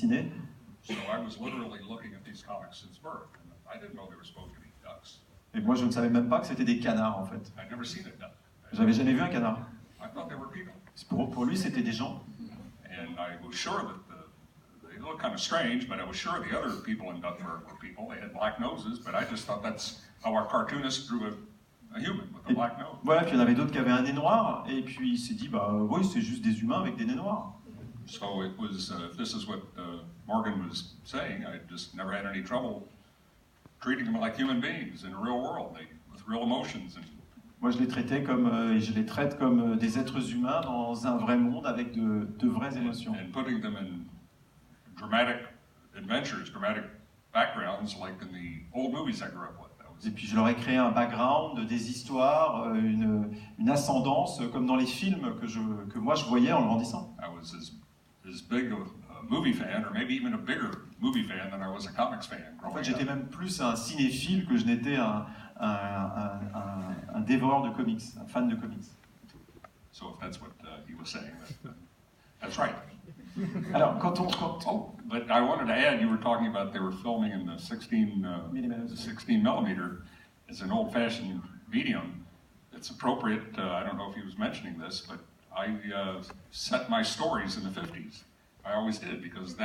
dessinée. So I was literally looking at these comics since birth, and I didn't know they were supposed to be ducks. Et moi, je ne savais même pas que c'était des canards, en fait. I'd never seen a duck. J'avais jamais vu un canard. I thought they were people. Pour lui, c'était des gens. And I was sure that they looked kind of strange, but I was sure the other people in Duckburg were people. They had black noses, but I just thought that's how our cartoonist drew a human with a black nose. Voilà, puis il y en avait d'autres qui avaient un nez noir, et puis il s'est dit, bah oui, c'est juste des humains avec des nez noirs. So it was, this is what Morgan was saying, I just never had any trouble treating them like human beings in the real world, with real emotions. Moi, je les traitais comme, et je les traite comme des êtres humains dans un vrai monde avec de vraies émotions. And putting them in dramatic adventures, dramatic backgrounds, like in the old movies I grew up with. Et puis je leur ai créé un background, des histoires, une ascendance, comme dans les films que moi je voyais en grandissant. I was as big a movie fan, or maybe even a bigger movie fan than I was a comics fan. En fait, j'étais même plus un cinéphile que je n'étais un dévoreur de comics, un fan de comics. So if that's what he was saying, that's right. Alors, Oh, but I wanted to add, you were talking about they were filming in the 16 millimeter. It's an old-fashioned medium. It's appropriate, I don't know if he was mentioning this, but I set my stories in the 50s. I always did, because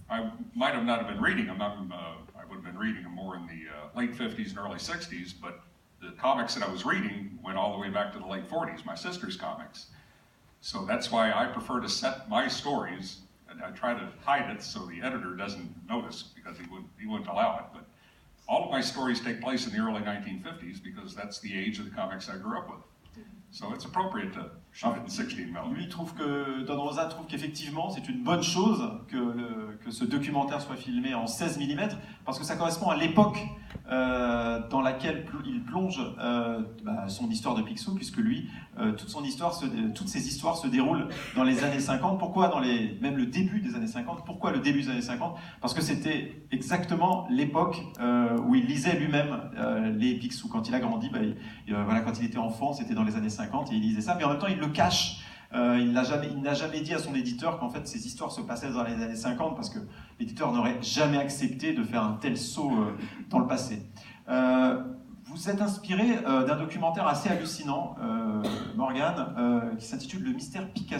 I might have not have been reading them. I would have been reading them more in the late 50s and early 60s, but the comics that I was reading went all the way back to the late 40s, my sister's comics. So that's why I prefer to set my stories, and I try to hide it so the editor doesn't notice, because he wouldn't allow it. But all of my stories take place in the early 1950s, because that's the age of the comics I grew up with. So it's appropriate to shoot it in 16 mm. Lui Don Rosa trouve qu'effectivement c'est une bonne chose que ce documentaire soit filmé en 16 mm, parce que ça correspond à l'époque dans laquelle il plonge son histoire de Picsou, puisque lui, toutes ses histoires se déroulent dans les années 50. Pourquoi même le début des années 50? Pourquoi le début des années 50? Parce que c'était exactement l'époque où il lisait lui-même les Picsou. Quand il a grandi, voilà, quand il était enfant, c'était dans les années 50 et il lisait ça, mais en même temps il le cache. Il n'a jamais dit à son éditeur qu'en fait ces histoires se passaient dans les années 50, parce que l'éditeur n'aurait jamais accepté de faire un tel saut dans le passé. Vous êtes inspiré d'un documentaire assez hallucinant, Morgan, qui s'intitule Le mystère Picasso.